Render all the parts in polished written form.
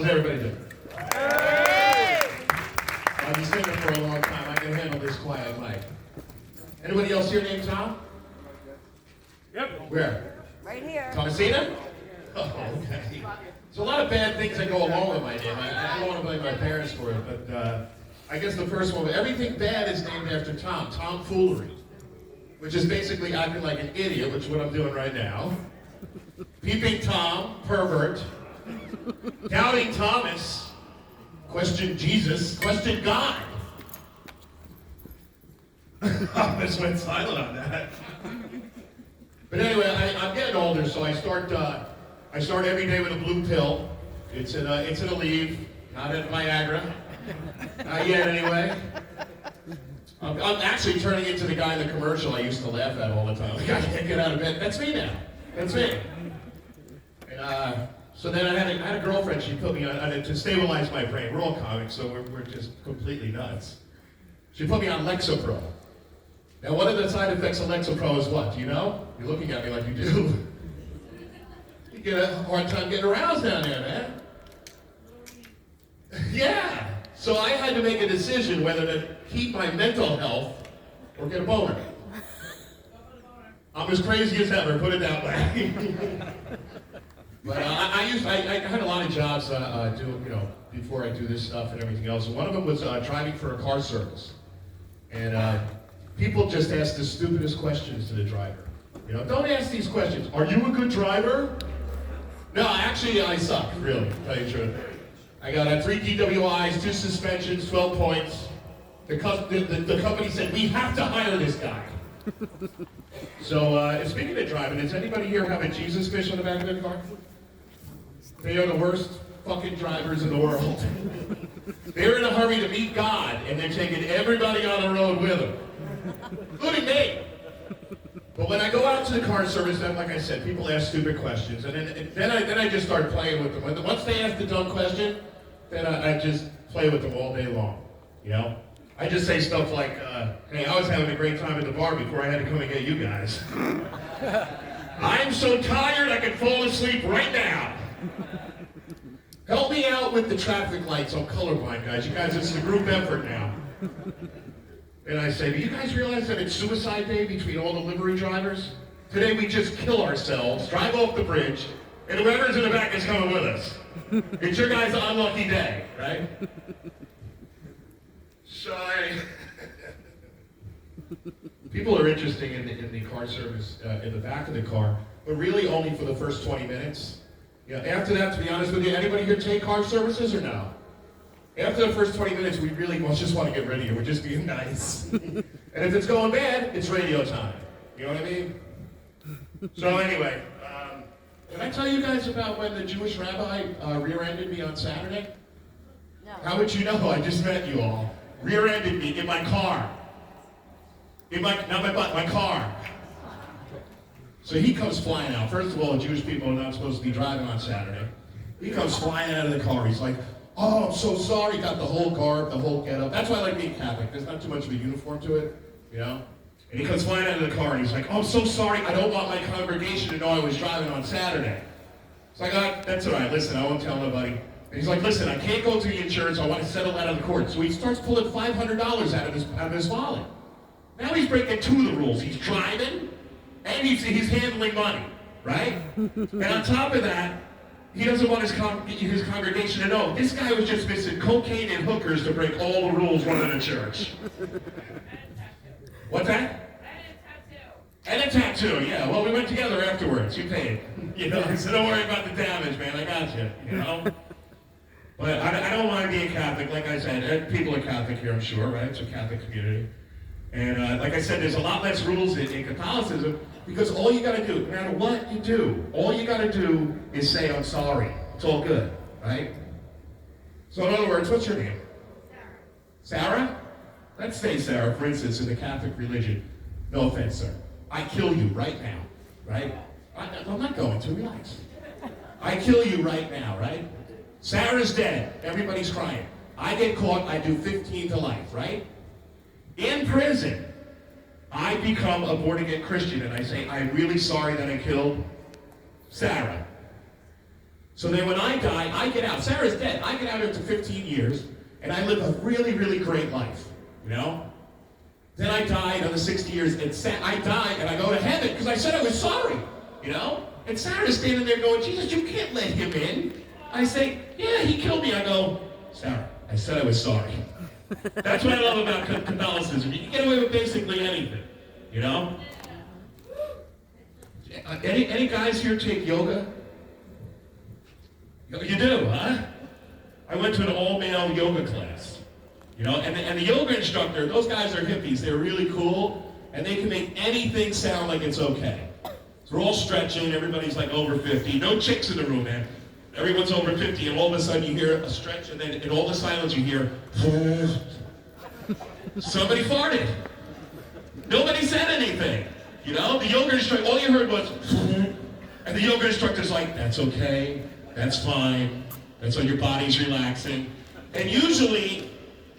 How's everybody doing? Hey! I've been singing for a long time. I can handle this quiet mic. Anybody else here named Tom? Yep. Where? Right here. Thomasina? Oh, okay. There's a lot of bad things that go along with my name. I don't want to blame my parents for it, but I guess the first one, everything bad is named after Tom. Tomfoolery, which is basically acting like an idiot, which is what I'm doing right now. Peeping Tom, pervert. Doubting Thomas, question Jesus, question God. I just went silent on that. But anyway, I'm getting older, so I start every day with a blue pill. It's an Aleve, not at Viagra. Not yet, anyway. I'm actually turning into the guy in the commercial I used to laugh at all the time. Like, I can't get out of bed. That's me now. That's me. And so then I had a girlfriend. She put me on to stabilize my brain. We're all comics, so we're just completely nuts. She put me on Lexapro. Now, one of the side effects of Lexapro is what? Do you know? You're looking at me like you do. You get a hard time getting aroused down there, man. Yeah. So I had to make a decision whether to keep my mental health or get a boner. I'm as crazy as ever, put it that way. But I had a lot of jobs before I do this stuff and everything else. And one of them was driving for a car service. And people just ask the stupidest questions to the driver. You know, don't ask these questions. Are you a good driver? No, actually, I suck, really, to tell you the truth. I got 3 DWIs, 2 suspensions, 12 points. The company said, we have to hire this guy. So, speaking of driving, does anybody here have a Jesus fish on the back of their car? They are the worst fucking drivers in the world. They're in a hurry to meet God, and they're taking everybody on the road with them, including me. But when I go out to the car service, then, like I said, people ask stupid questions, and then I just start playing with them. Once they ask the dumb question, then I just play with them all day long. You know, I just say stuff like, "Hey, I was having a great time at the bar before I had to come and get you guys. I'm so tired I could fall asleep right now. Help me out with the traffic lights. I'm colorblind, guys. You guys, it's a group effort now." And I say, do you guys realize that it's suicide day between all the livery drivers? Today we just kill ourselves, drive off the bridge, and whoever's in the back is coming with us. It's your guys' unlucky day, right? So people are interesting in the car service, in the back of the car, but really only for the first 20 minutes. Yeah, after that, to be honest with you, anybody here take car services or no? After the first 20 minutes, we really just want to get rid of you. We're just being nice. And if it's going bad, it's radio time. You know what I mean? So anyway, can I tell you guys about when the Jewish rabbi rear-ended me on Saturday? No. How would you know? I just met you all. Rear-ended me in my car. Not my butt, my car. So he comes flying out. First of all, Jewish people are not supposed to be driving on Saturday. He comes flying out of the car. He's like, "Oh, I'm so sorry." Got the whole garb, the whole getup. That's why I like being Catholic. There's not too much of a uniform to it, you know? And he comes flying out of the car and he's like, "Oh, I'm so sorry. I don't want my congregation to know I was driving on Saturday." It's like, "That's all right. Listen, I won't tell nobody." And he's like, "Listen, I can't go to the insurance. I want to settle that out of the court." So he starts pulling $500 out of his wallet. Now he's breaking 2 of the rules. He's driving and he's handling money, right? And on top of that, he doesn't want his congregation to know. This guy was just missing cocaine and hookers to break all the rules running a church. What's that? And a tattoo, yeah. Well, we went together afterwards. You paid. You know, so don't worry about the damage, man. I got you, you know? But I don't mind being Catholic. Like I said, people are Catholic here, I'm sure, right? It's a Catholic community. And like I said, there's a lot less rules in Catholicism because all you got to do, no matter what you do, all you got to do is say, "I'm sorry." It's all good, right? So in other words, what's your name? Sarah? Let's say Sarah, for instance, in the Catholic religion. No offense, sir. I kill you right now, right? I'm not going to, relax. I kill you right now, right? Sarah's dead. Everybody's crying. I get caught, I do 15 to life, right? In prison, I become a born-again Christian and I say, "I'm really sorry that I killed Sarah." So then when I die, I get out. Sarah's dead. I get out after 15 years, and I live a really, really great life, you know? Then I die another 60 years, and I die, and I go to heaven, because I said I was sorry, you know? And Sarah's standing there going, Jesus, you can't let him in. I say, yeah, he killed me. I go, Sarah, I said I was sorry. That's what I love about Catholicism. You can get away with basically anything, you know? Any guys here take yoga? You do, huh? I went to an all-male yoga class, you know, and the yoga instructor, those guys are hippies. They're really cool, and they can make anything sound like it's okay. So we're all stretching, everybody's like over 50. No chicks in the room, man. Everyone's over 50, and all of a sudden you hear a stretch, and then in all the silence you hear, somebody farted. Nobody said anything, you know? The yoga instructor, all you heard was, and the yoga instructor's like, that's okay. That's fine. That's when your body's relaxing. And usually,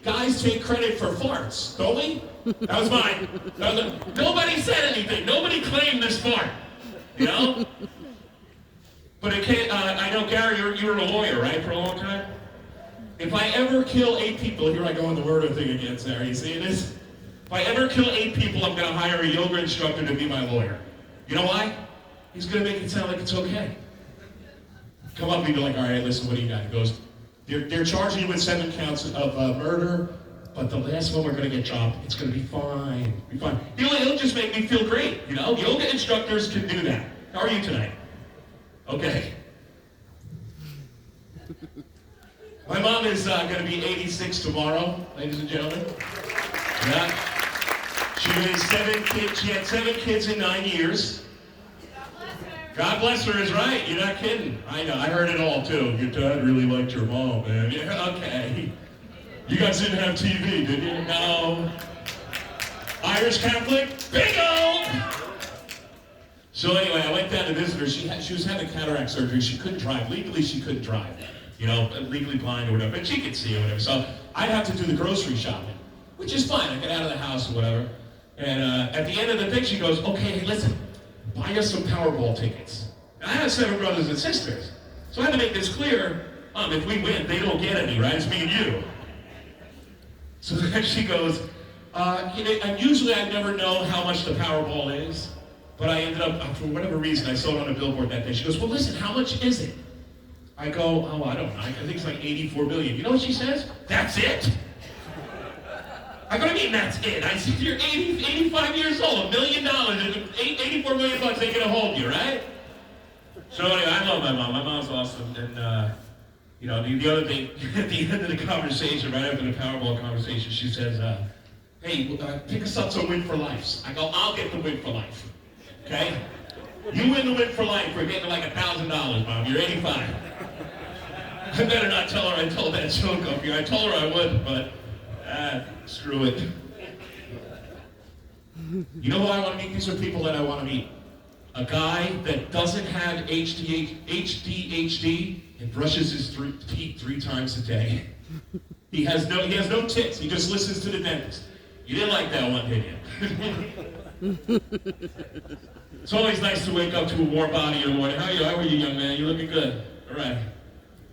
guys take credit for farts, don't we? That was mine. Nobody said anything. Nobody claimed this fart. You know? But it can't, I know, Gary, you were a lawyer, right, for a long time? If I ever kill 8 people, here I go on the murder thing again, Sarah. You see this? If I ever kill 8 people, I'm going to hire a yoga instructor to be my lawyer. You know why? He's going to make it sound like it's okay. Come up and be like, all right, listen, what do you got? He goes, they're charging you with 7 counts of murder, but the last one we're going to get dropped. It's going to be fine. Be fine. He'll just make me feel great, you know? Yoga instructors can do that. How are you tonight? Okay. My mom is going to be 86 tomorrow, ladies and gentlemen. Yeah. She raised 7 kids. She had 7 kids in 9 years. God bless her is right. You're not kidding. I know. I heard it all, too. Your dad really liked your mom, man. Yeah, okay. You guys didn't have TV, did you? No. Irish Catholic? Bingo! So anyway, I went down to visit her. She was having cataract surgery. She couldn't drive. Legally, she couldn't drive. You know, legally blind or whatever. But she could see or whatever. So I'd have to do the grocery shopping, which is fine. I get out of the house or whatever. And at the end of the thing, she goes, okay, hey, listen. Buy us some Powerball tickets. And I have 7 brothers and sisters. So I had to make this clear. If we win, they don't get any, right? It's me and you. So then she goes, and usually I never know how much the Powerball is. But I ended up, for whatever reason, I saw it on a billboard that day. She goes, well, listen, how much is it? I go, oh, I don't know. I think it's like 84 billion. You know what she says? That's it? I go, what do you mean that's it? I said, you're 85 years old, $1 million, and 84 million bucks ain't gonna hold you, right? So anyway, I love my mom. My mom's awesome. And, you know, the other thing, at the end of the conversation, right after the Powerball conversation, she says, hey, pick us up some Win for Life. I go, I'll get the Win for Life, okay? You win the Win for Life, we're getting like $1,000, Mom. You're 85. I better not tell her I told that joke up here. I told her I would, but screw it. You know who I want to meet? These are people that I want to meet. A guy that doesn't have ADHD and brushes his teeth 3 times a day. He has no tics. He just listens to the dentist. You didn't like that one, did you? It's always nice to wake up to a warm body in the morning. How are you, young man? You're looking good. All right.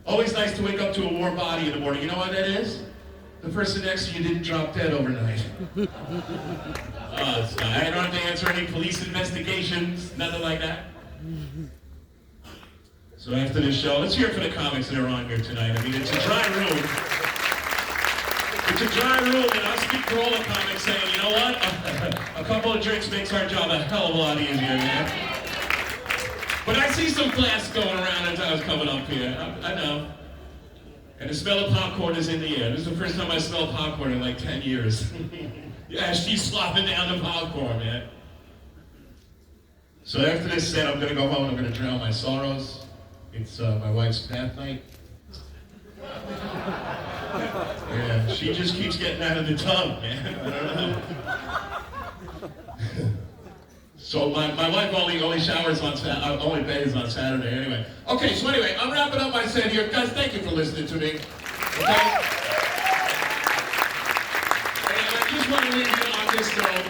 Always nice to wake up to a warm body in the morning. You know what that is? The person next to you didn't drop dead overnight. I don't have to answer any police investigations, nothing like that. So after this show, let's hear it for the comics that are on here tonight. I mean, it's a dry room. It's a dry room, and I speak for all the comics saying, you know what? A couple of drinks makes our job a hell of a lot easier, man. But I see some class going around as I was coming up here. I know. And the smell of popcorn is in the air. This is the first time I smelled popcorn in like 10 years. Yeah, she's slopping down the popcorn, man. So after this set, I'm going to go home and I'm going to drown my sorrows. It's my wife's bath night. Yeah, she just keeps getting out of the tub, man. I don't know. So my wife only showers on only bathes on Saturday anyway. Okay, so anyway, I'm wrapping up my set here. Guys, thank you for listening to me. Okay? And I just want to leave you on this note.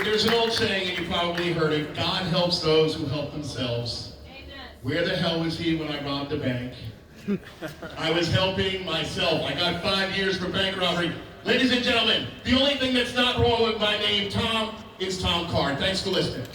There's an old saying, and you probably heard it, God helps those who help themselves. Amen. Where the hell was he when I robbed the bank? I was helping myself. I got 5 years for bank robbery. Ladies and gentlemen, the only thing that's not wrong with my name, Tom, is Tom Carr. Thanks for listening.